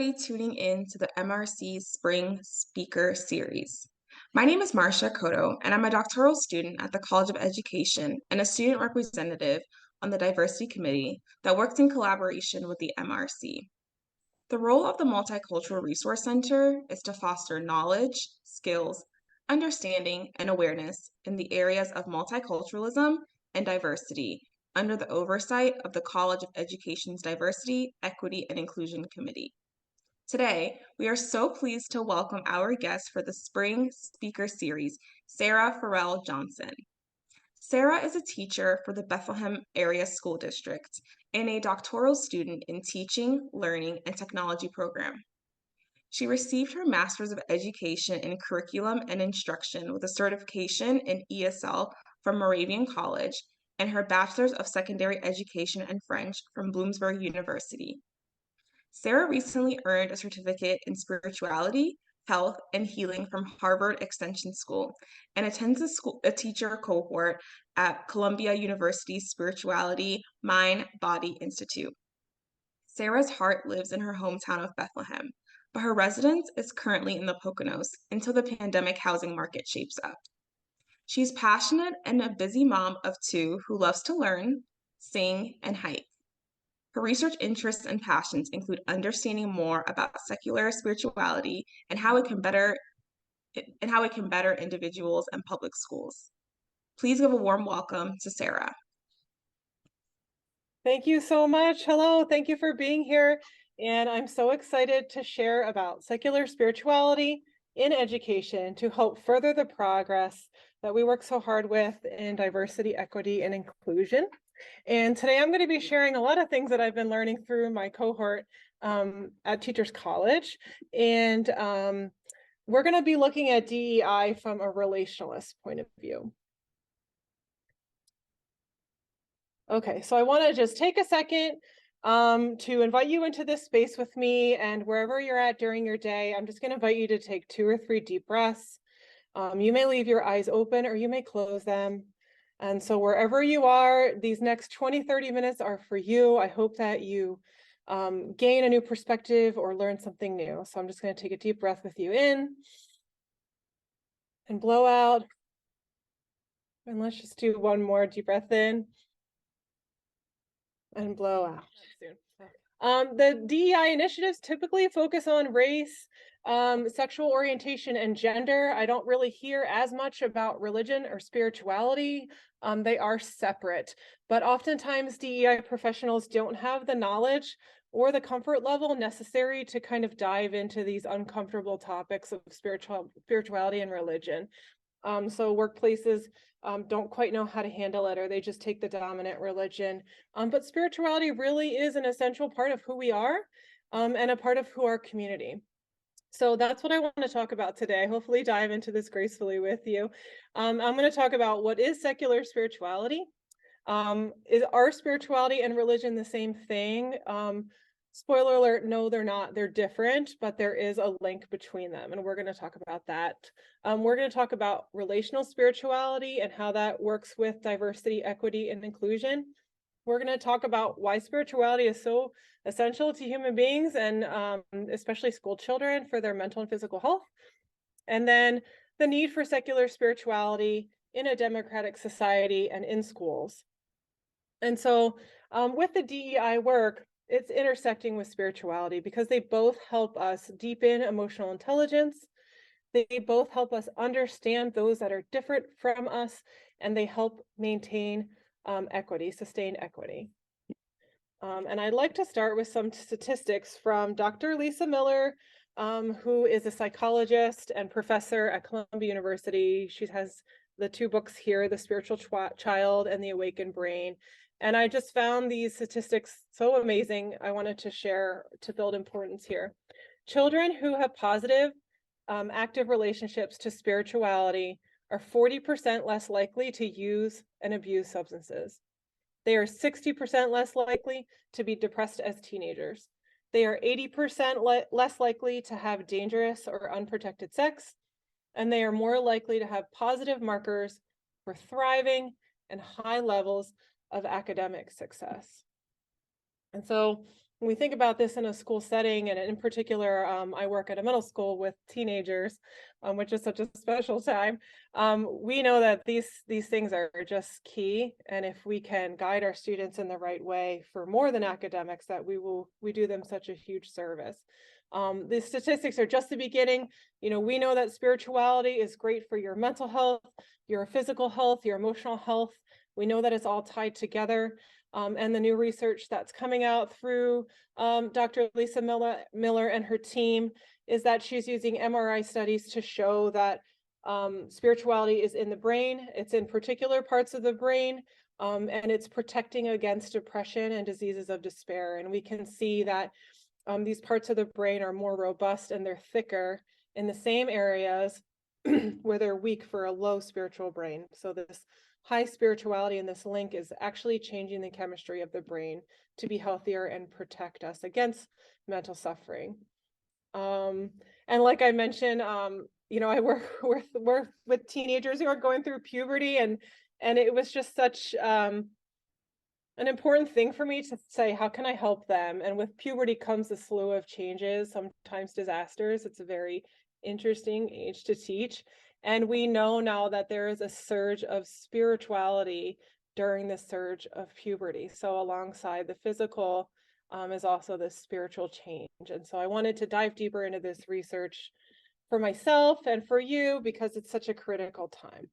tuning in to the MRC Spring Speaker Series. My name is Marcia Cotto, and I'm a doctoral student at the College of Education and a student representative on the Diversity Committee that works in collaboration with the MRC. The role of the Multicultural Resource Center is to foster knowledge, skills, understanding, and awareness in the areas of multiculturalism and diversity under the oversight of the College of Education's Diversity, Equity, and Inclusion Committee. Today, we are so pleased to welcome our guest for the Spring Speaker Series, Sarah Farrell Johnson. Sarah is a teacher for the Bethlehem Area School District and a doctoral student in Teaching, Learning, and Technology program. She received her Master's of Education in Curriculum and Instruction with a certification in ESL from Moravian College and her Bachelor's of Secondary Education and French from Bloomsburg University. Sarah recently earned a certificate in spirituality, health, and healing from Harvard Extension School and attends a teacher cohort at Columbia University's Spirituality Mind Body Institute. Sarah's heart lives in her hometown of Bethlehem, but her residence is currently in the Poconos until the pandemic housing market shapes up. She's passionate and a busy mom of two who loves to learn, sing, and hike. Her research interests and passions include understanding more about secular spirituality and how it can better individuals and public schools. Please give a warm welcome to Sarah. Thank you so much. Hello, thank you for being here. And I'm so excited to share about secular spirituality in education to help further the progress that we work so hard with in diversity, equity, and inclusion. And today I'm going to be sharing a lot of things that I've been learning through my cohort at Teachers College. And we're going to be looking at DEI from a relationalist point of view. Okay, so I want to just take a second to invite you into this space with me, and wherever you're at during your day, I'm just going to invite you to take 2 or 3 deep breaths. You may leave your eyes open or you may close them. And so wherever you are, these next 20-30 minutes are for you. I hope that you gain a new perspective or learn something new. So I'm just going to take a deep breath with you in and blow out. And let's just do one more deep breath in and blow out. The DEI initiatives typically focus on race, sexual orientation, and gender. I don't really hear as much about religion or spirituality. They are separate, but oftentimes DEI professionals don't have the knowledge or the comfort level necessary to kind of dive into these uncomfortable topics of spirituality and religion. So workplaces don't quite know how to handle it, or they just take the dominant religion. But spirituality really is an essential part of who we are and a part of who our community. So that's what I want to talk about today. Hopefully dive into this gracefully with you. I'm going to talk about what is secular spirituality. Is our spirituality and religion the same thing? Spoiler alert, no, they're not. They're different, but there is a link between them, and we're going to talk about that. We're going to talk about relational spirituality and how that works with diversity, equity, and inclusion. We're going to talk about why spirituality is so essential to human beings and especially school children for their mental and physical health. And then the need for secular spirituality in a democratic society and in schools. And so with the DEI work, it's intersecting with spirituality because they both help us deepen emotional intelligence. They both help us understand those that are different from us, and they help maintain equity, sustain equity. And I'd like to start with some statistics from Dr. Lisa Miller, who is a psychologist and professor at Columbia University. She has the 2 books here, The Spiritual Child and The Awakened Brain. And I just found these statistics so amazing. I wanted to share to build importance here. Children who have positive, active relationships to spirituality are 40% less likely to use and abuse substances. They are 60% less likely to be depressed as teenagers. They are 80% less likely to have dangerous or unprotected sex. And they are more likely to have positive markers for thriving and high levels of academic success. And so when we think about this in a school setting, and in particular, I work at a middle school with teenagers, which is such a special time. We know that these things are just key, and if we can guide our students in the right way for more than academics, that we do them such a huge service. The statistics are just the beginning. We know that spirituality is great for your mental health, your physical health, your emotional health. We know that it's all tied together. And the new research that's coming out through Dr. Lisa Miller and her team is that she's using MRI studies to show that spirituality is in the brain. It's in particular parts of the brain, and it's protecting against depression and diseases of despair. And we can see that these parts of the brain are more robust and they're thicker in the same areas where they're weak for a low spiritual brain. So this high spirituality in this link is actually changing the chemistry of the brain to be healthier and protect us against mental suffering. And like I mentioned, I work with teenagers who are going through puberty, and it was just such an important thing for me to say, how can I help them? And with puberty comes a slew of changes, sometimes disasters. It's a very interesting age to teach. And we know now that there is a surge of spirituality during the surge of puberty. So alongside the physical is also the spiritual change. And so I wanted to dive deeper into this research for myself and for you because it's such a critical time.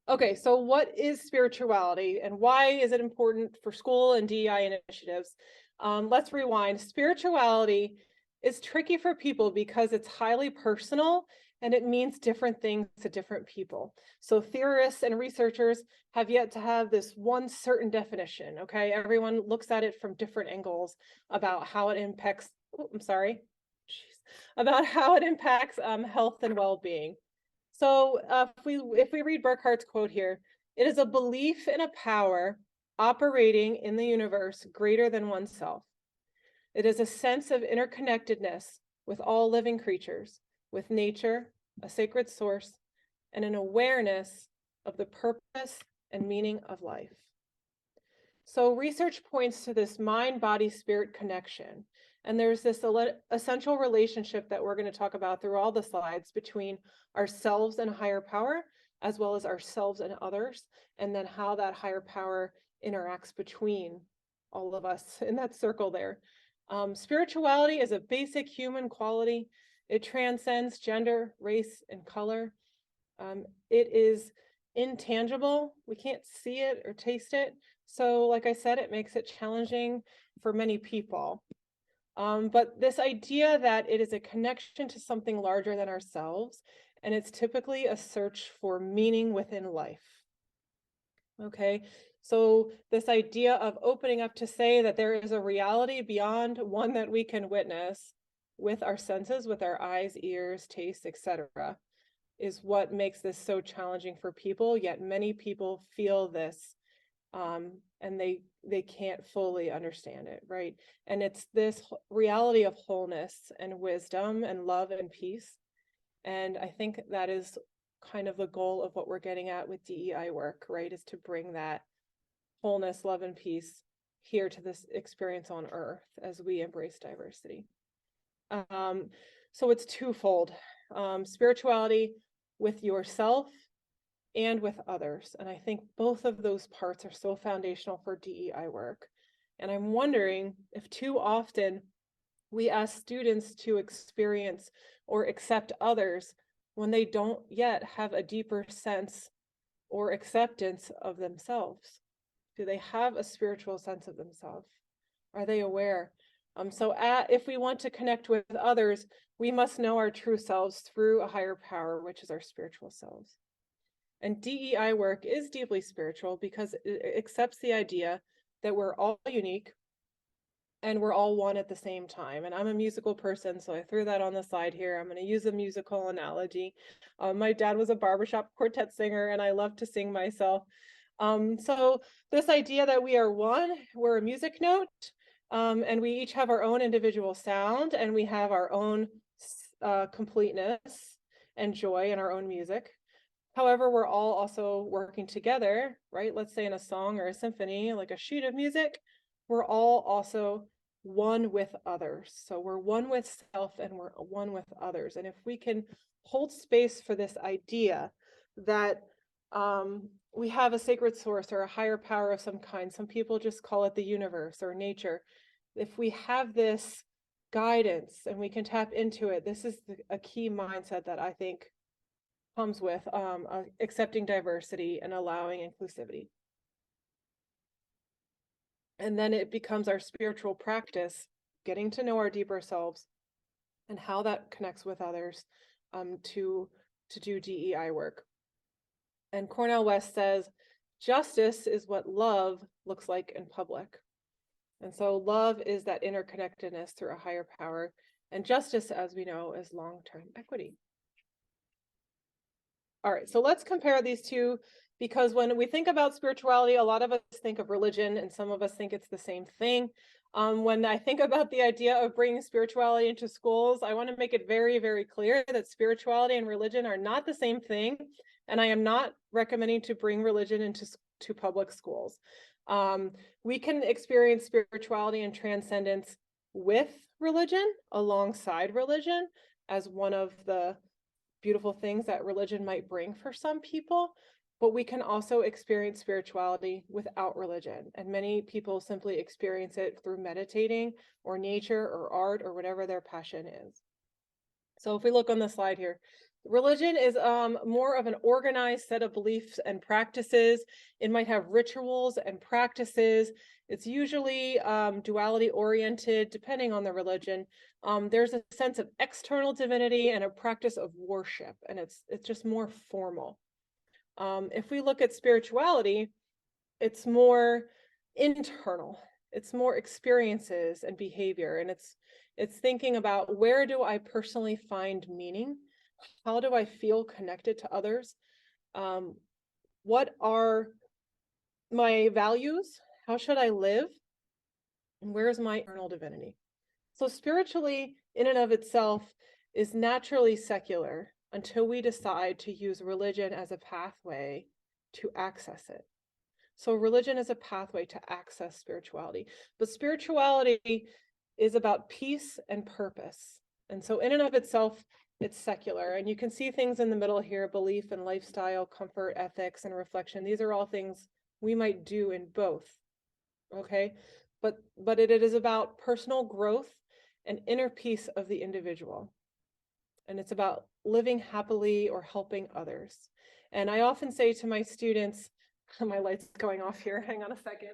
Okay, so what is spirituality and why is it important for school and DEI initiatives? Let's rewind. Spirituality is tricky for people because it's highly personal and it means different things to different people. So theorists and researchers have yet to have this one certain definition, okay? Everyone looks at it from different angles about how it impacts, about how it impacts health and well-being. So if we read Burkhart's quote here, it is a belief in a power operating in the universe greater than oneself. It is a sense of interconnectedness with all living creatures, with nature, a sacred source, and an awareness of the purpose and meaning of life. So research points to this mind-body-spirit connection. And there's this essential relationship that we're going to talk about through all the slides between ourselves and higher power, as well as ourselves and others, and then how that higher power interacts between all of us in that circle there. Spirituality is a basic human quality. It transcends gender, race, and color. It is intangible. We can't see it or taste it. So like I said, it makes it challenging for many people. But this idea that it is a connection to something larger than ourselves, and it's typically a search for meaning within life. Okay, so this idea of opening up to say that there is a reality beyond one that we can witness with our senses, with our eyes, ears, taste, etc., is what makes this so challenging for people, yet many people feel this and they can't fully understand it, right? And it's this reality of wholeness and wisdom and love and peace. And I think that is kind of the goal of what we're getting at with DEI work, right? Is to bring that wholeness, love, and peace here to this experience on Earth as we embrace diversity. So it's twofold, spirituality with yourself and with others. And I think both of those parts are so foundational for DEI work. And I'm wondering if too often we ask students to experience or accept others when they don't yet have a deeper sense or acceptance of themselves. Do they have a spiritual sense of themselves? Are they aware? If we want to connect with others, we must know our true selves through a higher power, which is our spiritual selves. And DEI work is deeply spiritual because it accepts the idea that we're all unique and we're all one at the same time. And I'm a musical person, so I threw that on the side here. I'm going to use a musical analogy. My dad was a barbershop quartet singer, and I love to sing myself. So this idea that we are one, we're a music note, and we each have our own individual sound, and we have our own completeness and joy in our own music. However, we're all also working together, right? Let's say in a song or a symphony, like a sheet of music, we're all also one with others. So we're one with self and we're one with others. And if we can hold space for this idea that we have a sacred source or a higher power of some kind, some people just call it the universe or nature. If we have this guidance and we can tap into it, this is a key mindset that I think comes with accepting diversity and allowing inclusivity. And then it becomes our spiritual practice, getting to know our deeper selves and how that connects with others to do DEI work. And Cornel West says, justice is what love looks like in public. And so love is that interconnectedness through a higher power. And justice, as we know, is long-term equity. All right, so let's compare these two, because when we think about spirituality, a lot of us think of religion and some of us think it's the same thing. When I think about the idea of bringing spirituality into schools, I want to make it very, very clear that spirituality and religion are not the same thing. And I am not recommending to bring religion into public schools. We can experience spirituality and transcendence with religion, alongside religion, as one of the beautiful things that religion might bring for some people, but we can also experience spirituality without religion. And many people simply experience it through meditating or nature or art or whatever their passion is. So if we look on the slide here, religion is more of an organized set of beliefs and practices. It might have rituals and practices. It's usually duality oriented, depending on the religion. There's a sense of external divinity and a practice of worship, and it's just more formal. If we look at spirituality, it's more internal. It's more experiences and behavior, and it's thinking about, where do I personally find meaning? How do I feel connected to others? What are my values? How should I live? And where's my eternal divinity? So spiritually, in and of itself, is naturally secular until we decide to use religion as a pathway to access it. So religion is a pathway to access spirituality, but spirituality is about peace and purpose. And so in and of itself, it's secular. And you can see things in the middle here: belief and lifestyle, comfort, ethics, and reflection. These are all things we might do in both. Okay, but it is about personal growth and inner peace of the individual. And it's about living happily or helping others. And I often say to my students, my light's going off here, hang on a second.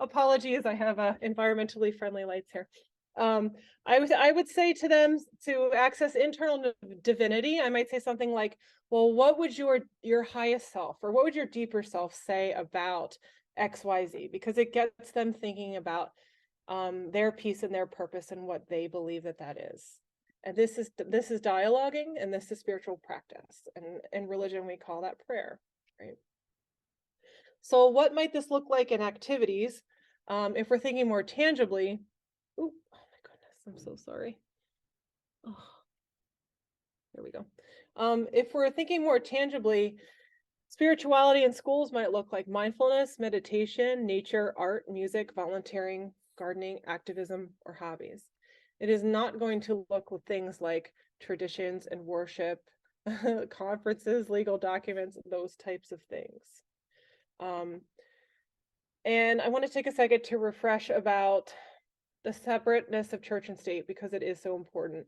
Apologies, I have environmentally friendly lights here. I would say to them, to access internal divinity, I might say something like, well, what would your highest self, or what would your deeper self say about XYZ? Because it gets them thinking about their peace and their purpose and what they believe that is. And this is dialoguing, and this is spiritual practice. And in religion, we call that prayer, right? So what might this look like in activities? If we're thinking more tangibly, oh my goodness, I'm so sorry. Oh, there we go. If we're thinking more tangibly, spirituality in schools might look like mindfulness, meditation, nature, art, music, volunteering, gardening, activism, or hobbies. It is not going to look with things like traditions and worship, conferences, legal documents, those types of things. And I want to take a second to refresh about the separateness of church and state, because it is so important.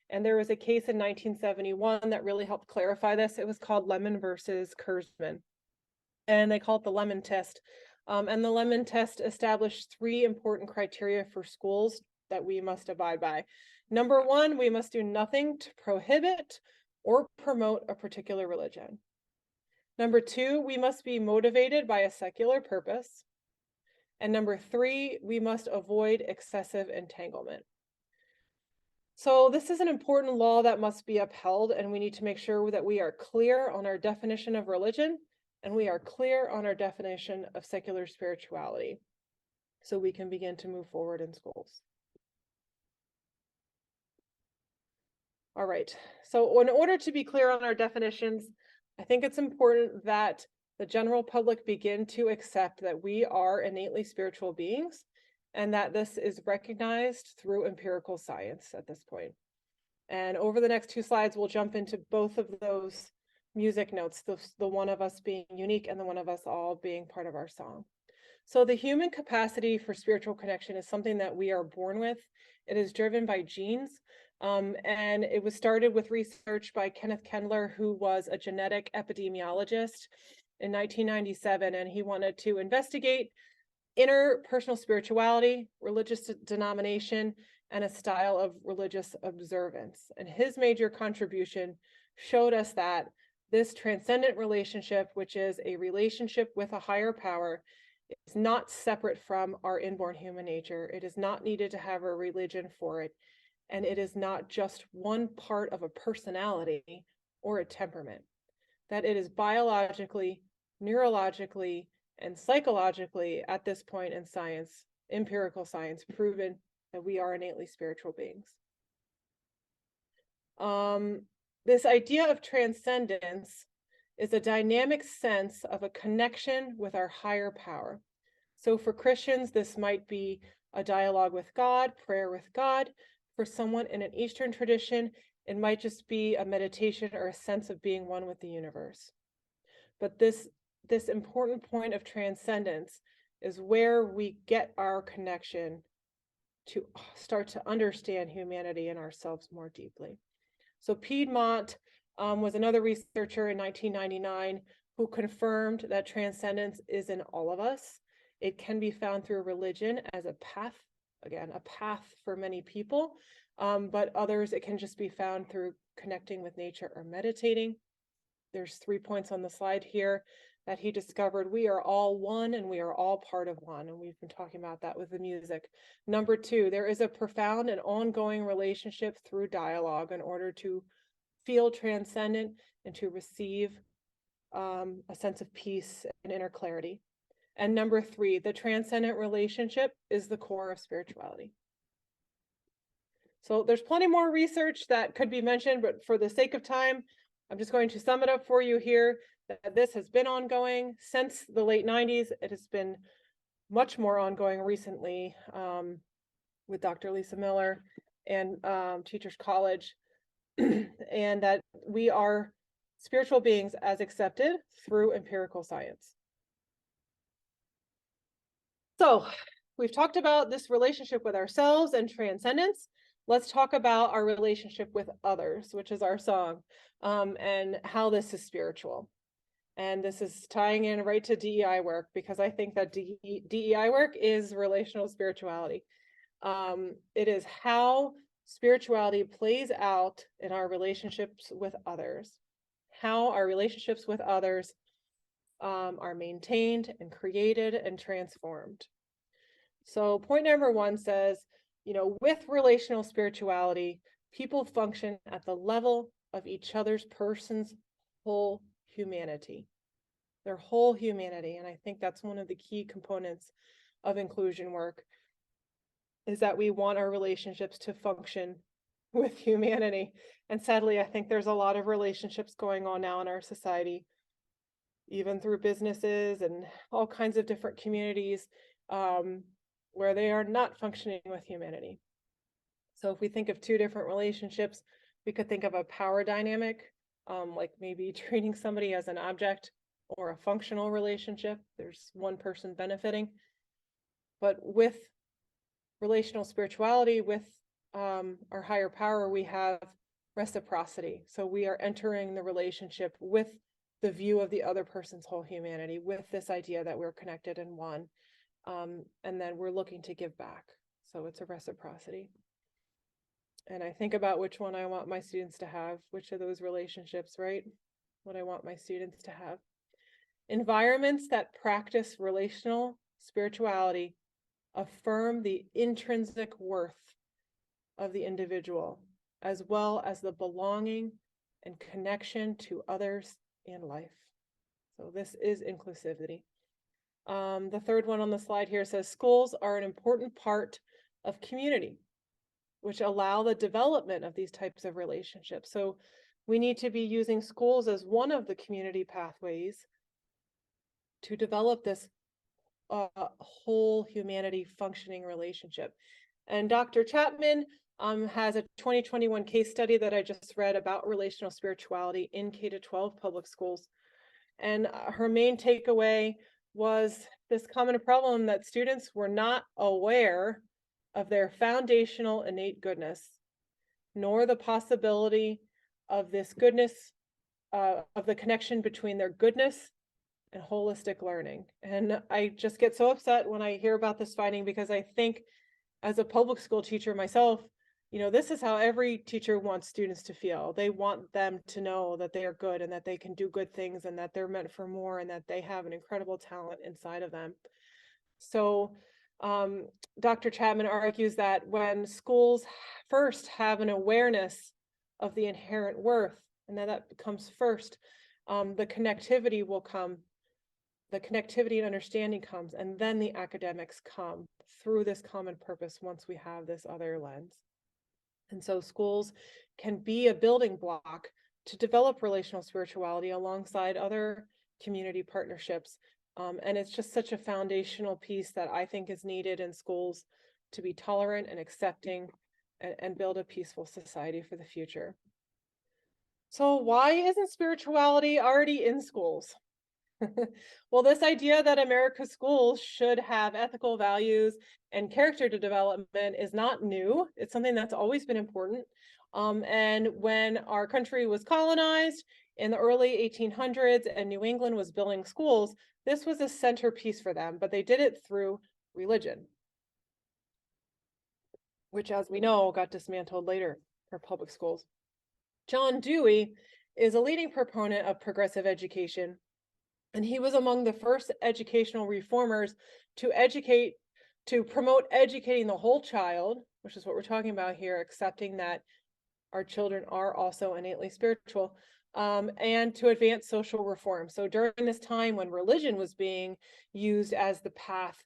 And there was a case in 1971 that really helped clarify this. It was called Lemon versus Kurzman, and they call it the Lemon Test. And the Lemon Test established 3 important criteria for schools that we must abide by. Number 1, we must do nothing to prohibit or promote a particular religion. Number 2, we must be motivated by a secular purpose. And number 3, we must avoid excessive entanglement. So this is an important law that must be upheld, and we need to make sure that we are clear on our definition of religion, and we are clear on our definition of secular spirituality, so we can begin to move forward in schools. All right, so in order to be clear on our definitions, I think it's important that the general public begin to accept that we are innately spiritual beings, and that this is recognized through empirical science at this point. And over the next 2 slides, we'll jump into both of those music notes, the one of us being unique and the one of us all being part of our song. So the human capacity for spiritual connection is something that we are born with. It is driven by genes. And it was started with research by Kenneth Kendler, who was a genetic epidemiologist in 1997, and he wanted to investigate interpersonal spirituality, religious denomination, and a style of religious observance. And his major contribution showed us that this transcendent relationship, which is a relationship with a higher power, is not separate from our inborn human nature. It is not needed to have a religion for it. And it is not just one part of a personality or a temperament, that it is biologically, neurologically, and psychologically, at this point in science, empirical science, proven that we are innately spiritual beings. This idea of transcendence is a dynamic sense of a connection with our higher power. So for Christians, this might be a dialogue with God, prayer with God. For someone in an Eastern tradition, it might just be a meditation or a sense of being one with the universe. But this important point of transcendence is where we get our connection to start to understand humanity and ourselves more deeply. So Piedmont was another researcher in 1999 who confirmed that transcendence is in all of us. It can be found through religion as a path, again, a path for many people, but others, it can just be found through connecting with nature or meditating. There's 3 points on the slide here that he discovered. We are all one and we are all part of one. And we've been talking about that with the music. Number 2, there is a profound and ongoing relationship through dialogue in order to feel transcendent and to receive a sense of peace and inner clarity. And number 3, the transcendent relationship is the core of spirituality. So there's plenty more research that could be mentioned, but for the sake of time, I'm just going to sum it up for you here, that this has been ongoing since the late 90s. It has been much more ongoing recently with Dr. Lisa Miller and Teachers College, and that we are spiritual beings as accepted through empirical science. So we've talked about this relationship with ourselves and transcendence. Let's talk about our relationship with others, which is our song, and how this is spiritual. And this is tying in right to DEI work, because I think that DEI work is relational spirituality. It is how spirituality plays out in our relationships with others, how our relationships with others are maintained and created and transformed. So point number 1 says, with relational spirituality, people function at the level of each other's person's whole humanity, their whole humanity. And I think that's one of the key components of inclusion work, is that we want our relationships to function with humanity. And sadly, I think there's a lot of relationships going on now in our society, even through businesses and all kinds of different communities, where they are not functioning with humanity. So if we think of 2 different relationships, we could think of a power dynamic, like maybe treating somebody as an object, or a functional relationship. There's one person benefiting. But with relational spirituality, with our higher power, we have reciprocity. So we are entering the relationship with the view of the other person's whole humanity, with this idea that we're connected in one. And then we're looking to give back. So it's a reciprocity. And I think about which one I want my students to have, which of those relationships, right? What I want my students to have. Environments that practice relational spirituality affirm the intrinsic worth of the individual, as well as the belonging and connection to others and life. So this is inclusivity. The 3rd one on the slide here says schools are an important part of community, which allow the development of these types of relationships. So we need to be using schools as one of the community pathways to develop this a whole humanity functioning relationship. And Dr. Chapman has a 2021 case study that I just read about relational spirituality in K-12 public schools. And her main takeaway was this common problem that students were not aware of their foundational innate goodness, nor the possibility of this goodness, of the connection between their goodness and holistic learning. And I just get so upset when I hear about this finding, because I think as a public school teacher myself, this is how every teacher wants students to feel. They want them to know that they are good and that they can do good things and that they're meant for more and that they have an incredible talent inside of them. So Dr. Chapman argues that when schools first have an awareness of the inherent worth, and that comes first, the connectivity will come. The connectivity and understanding comes, and then the academics come through this common purpose once we have this other lens. And so schools can be a building block to develop relational spirituality alongside other community partnerships. And it's just such a foundational piece that I think is needed in schools to be tolerant and accepting and build a peaceful society for the future. So why isn't spirituality already in schools? Well, this idea that America's schools should have ethical values and character development is not new. It's something that's always been important. And when our country was colonized in the early 1800s and New England was building schools, this was a centerpiece for them, but they did it through religion, which, as we know, got dismantled later for public schools. John Dewey is a leading proponent of progressive education, and he was among the first educational reformers to promote educating the whole child, which is what we're talking about here, accepting that our children are also innately spiritual, and to advance social reform. So during this time when religion was being used as the path,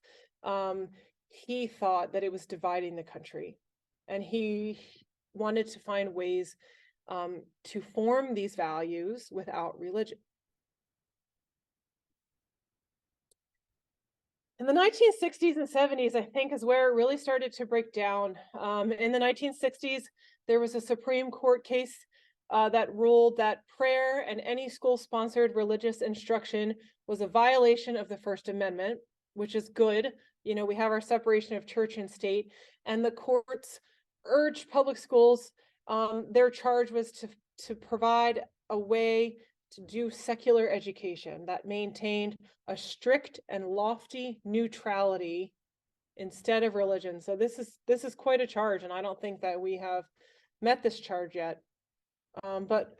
he thought that it was dividing the country, and he wanted to find ways to form these values without religion. In the 1960s and 70s, I think, is where it really started to break down. In the 1960s, there was a Supreme Court case that ruled that prayer and any school-sponsored religious instruction was a violation of the First Amendment, which is good. We have our separation of church and state, and the courts urged public schools, their charge was to provide a way to do secular education that maintained a strict and lofty neutrality instead of religion. So this is quite a charge, and I don't think that we have met this charge yet. But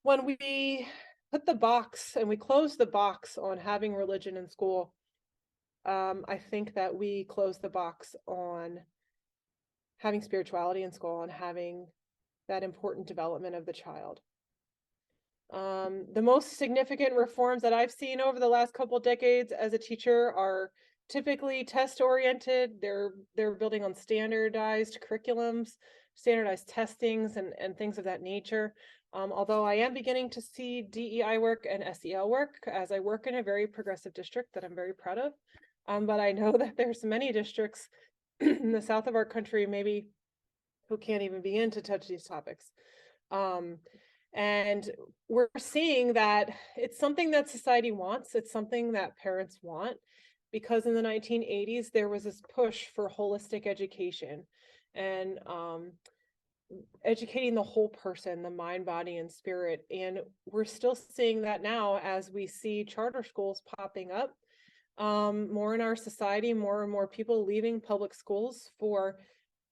when we put the box and we close the box on having religion in school, I think that we close the box on having spirituality in school and having that important development of the child. The most significant reforms that I've seen over the last couple of decades as a teacher are typically test-oriented. They're building on standardized curriculums, standardized testings, and things of that nature. Although I am beginning to see DEI work and SEL work, as I work in a very progressive district that I'm very proud of. But I know that there's many districts in the south of our country, maybe, who can't even begin to touch these topics. And we're seeing that it's something that society wants. It's something that parents want, because in the 1980s, there was this push for holistic education and educating the whole person, the mind, body, and spirit. And we're still seeing that now as we see charter schools popping up more in our society, more and more people leaving public schools for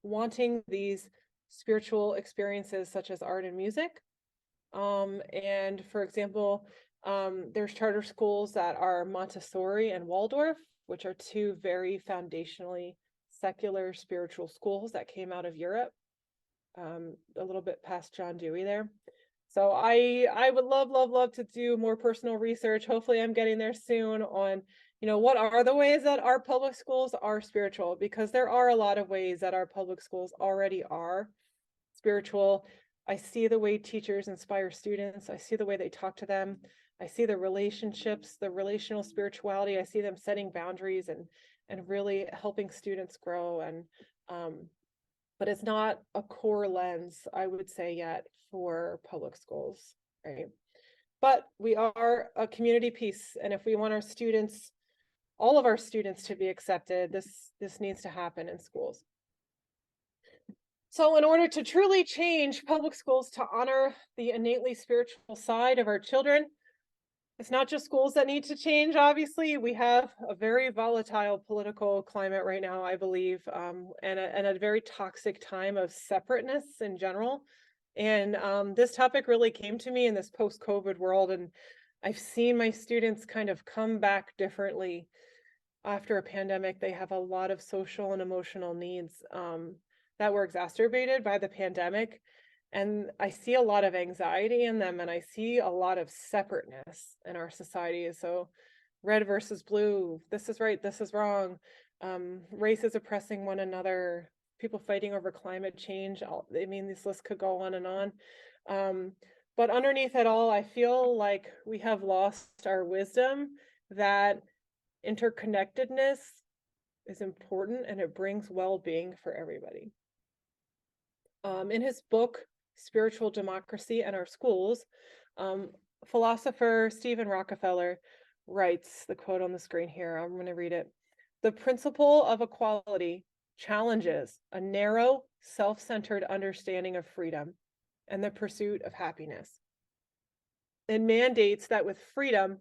wanting these spiritual experiences such as art and music. And for example, there's charter schools that are Montessori and Waldorf, which are two very foundationally secular spiritual schools that came out of Europe, a little bit past John Dewey there. So I would love to do more personal research. Hopefully I'm getting there soon on, what are the ways that our public schools are spiritual, because there are a lot of ways that our public schools already are spiritual. I see the way teachers inspire students. I see the way they talk to them. I see the relationships, the relational spirituality. I see them setting boundaries and really helping students grow. And but it's not a core lens, I would say, yet for public schools, right? But we are a community piece, and if we want our students, all of our students, to be accepted, this needs to happen in schools. So in order to truly change public schools to honor the innately spiritual side of our children, it's not just schools that need to change. Obviously, we have a very volatile political climate right now, I believe, and a very toxic time of separateness in general. And this topic really came to me in this post-COVID world, and I've seen my students kind of come back differently after a pandemic. They have a lot of social and emotional needs that were exacerbated by the pandemic. And I see a lot of anxiety in them, and I see a lot of separateness in our society. So red versus blue, this is right, this is wrong. Races oppressing one another, people fighting over climate change. I mean, this list could go on and on. But underneath it all, I feel like we have lost our wisdom that interconnectedness is important and it brings well-being for everybody. In his book, Spiritual Democracy and Our Schools, philosopher Stephen Rockefeller writes, the quote on the screen here, I'm going to read it. The principle of equality challenges a narrow, self-centered understanding of freedom and the pursuit of happiness. It mandates that with freedom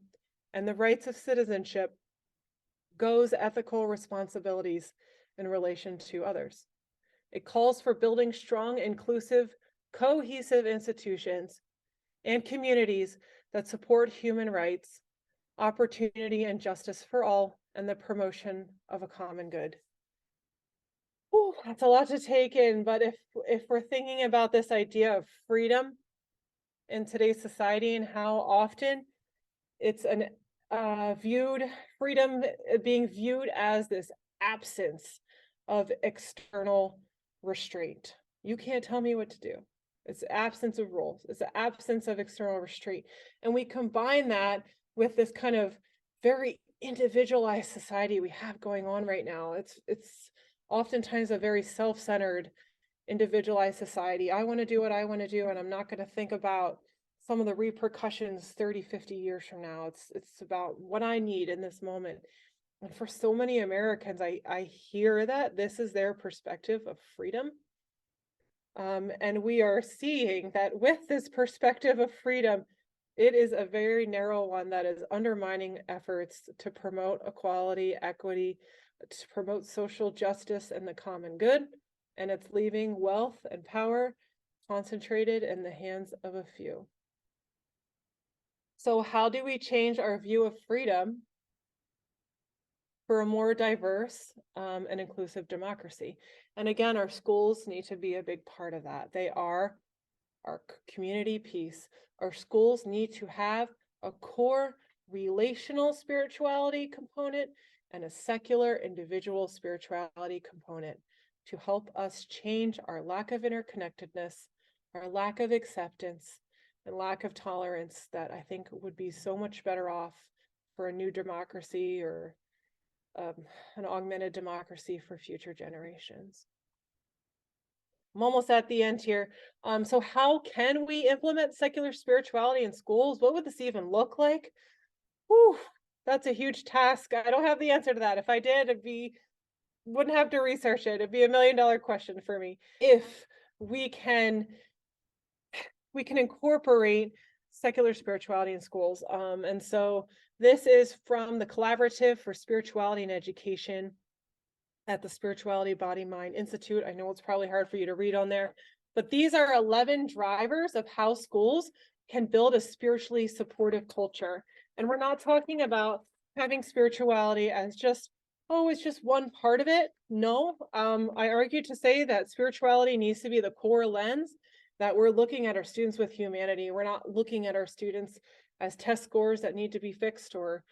and the rights of citizenship goes ethical responsibilities in relation to others. It calls for building strong, inclusive, cohesive institutions and communities that support human rights, opportunity and justice for all, and the promotion of a common good. Ooh, that's a lot to take in, but if we're thinking about this idea of freedom in today's society and how often it's freedom being viewed as this absence of external restraint. You can't tell me what to do. It's absence of rules. It's the absence of external restraint. And we combine that with this kind of very individualized society we have going on right now. It's oftentimes a very self-centered, individualized society. I want to do what I want to do, and I'm not going to think about some of the repercussions 30, 50 years from now. It's about what I need in this moment. And for so many Americans, I hear that this is their perspective of freedom. And we are seeing that with this perspective of freedom, it is a very narrow one that is undermining efforts to promote equality, equity, to promote social justice and the common good. And it's leaving wealth and power concentrated in the hands of a few. So how do we change our view of freedom for a more diverse and inclusive democracy? And again, our schools need to be a big part of that. They are our community piece. Our schools need to have a core relational spirituality component and a secular individual spirituality component to help us change our lack of interconnectedness, our lack of acceptance, and lack of tolerance that I think would be so much better off for a new democracy or an augmented democracy for future generations. I'm almost at the end here. So how can we implement secular spirituality in schools? What would this even look like? Whew, that's a huge task. I don't have the answer to that. If I did, wouldn't have to research it. It'd be $1 million question for me. If we can incorporate secular spirituality in schools. And so this is from the Collaborative for Spirituality and Education at the Spirituality Body Mind Institute. I know it's probably hard for you to read on there, but these are 11 drivers of how schools can build a spiritually supportive culture. And we're not talking about having spirituality as just, oh, it's just one part of it. No, I argue to say that spirituality needs to be the core lens, that we're looking at our students with humanity. We're not looking at our students as test scores that need to be fixed or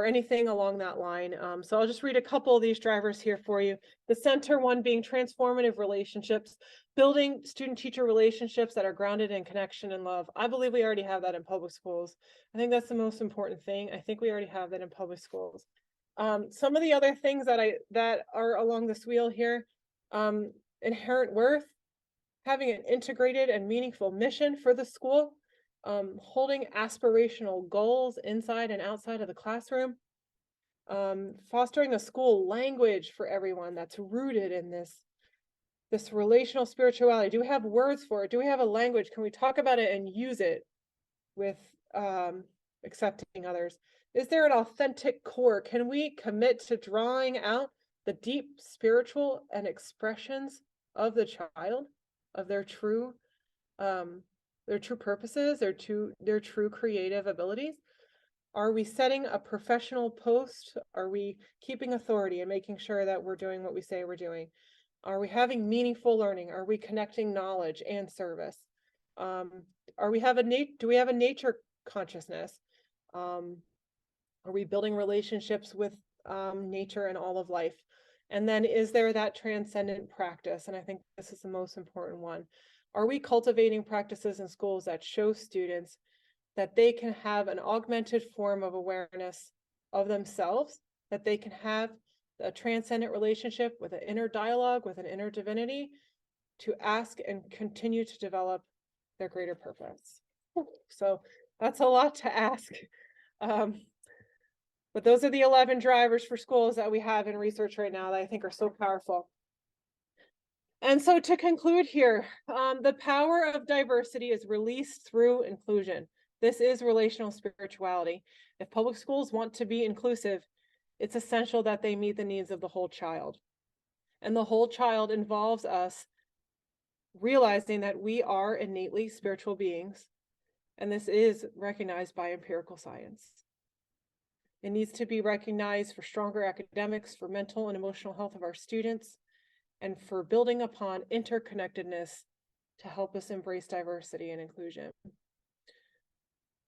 anything along that line. So I'll just read a couple of these drivers here for you. The center one being transformative relationships, building student-teacher relationships that are grounded in connection and love. I believe we already have that in public schools. I think that's the most important thing. I think we already have that in public schools. Some of the other things that are along this wheel here, inherent worth, having an integrated and meaningful mission for the school, holding aspirational goals inside and outside of the classroom, fostering a school language for everyone that's rooted in this relational spirituality. Do we have words for it? Do we have a language? Can we talk about it and use it with accepting others? Is there an authentic core? Can we commit to drawing out the deep spiritual and expressions of the child, of their true purposes, their true creative abilities? Are we setting a professional post? Are we keeping authority and making sure that we're doing what we say we're doing? Are we having meaningful learning? Are we connecting knowledge and service? Do we have a nature consciousness? Are we building relationships with nature and all of life? And then is there that transcendent practice? And I think this is the most important one. Are we cultivating practices in schools that show students that they can have an augmented form of awareness of themselves, that they can have a transcendent relationship with an inner dialogue, with an inner divinity, to ask and continue to develop their greater purpose? So that's a lot to ask. But those are the 11 drivers for schools that we have in research right now that I think are so powerful. And so to conclude here, the power of diversity is released through inclusion. This is relational spirituality. If public schools want to be inclusive, it's essential that they meet the needs of the whole child. And the whole child involves us realizing that we are innately spiritual beings, and this is recognized by empirical science. It needs to be recognized for stronger academics, for mental and emotional health of our students, and for building upon interconnectedness to help us embrace diversity and inclusion.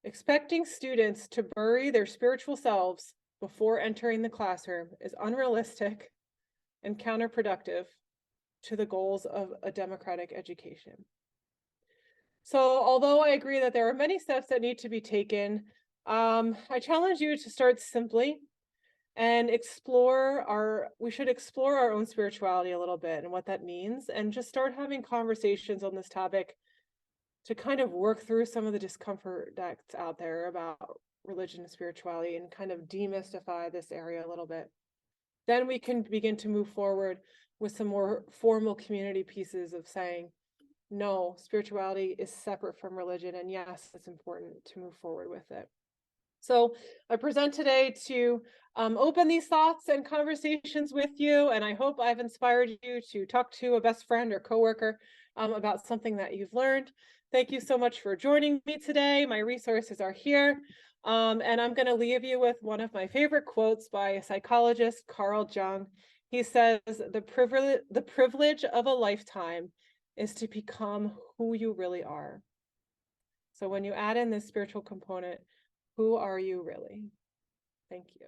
Expecting students to bury their spiritual selves before entering the classroom is unrealistic and counterproductive to the goals of a democratic education. So although I agree that there are many steps that need to be taken, I challenge you to start simply and we should explore our own spirituality a little bit and what that means, and just start having conversations on this topic to kind of work through some of the discomfort that's out there about religion and spirituality and kind of demystify this area a little bit. Then we can begin to move forward with some more formal community pieces of saying, no, spirituality is separate from religion, and yes, it's important to move forward with it. So I present today to open these thoughts and conversations with you, and I hope I've inspired you to talk to a best friend or coworker about something that you've learned. Thank you so much for joining me today. My resources are here, and I'm going to leave you with one of my favorite quotes by a psychologist, Carl Jung. He says, the privilege of a lifetime is to become who you really are. So when you add in this spiritual component, who are you really? Thank you.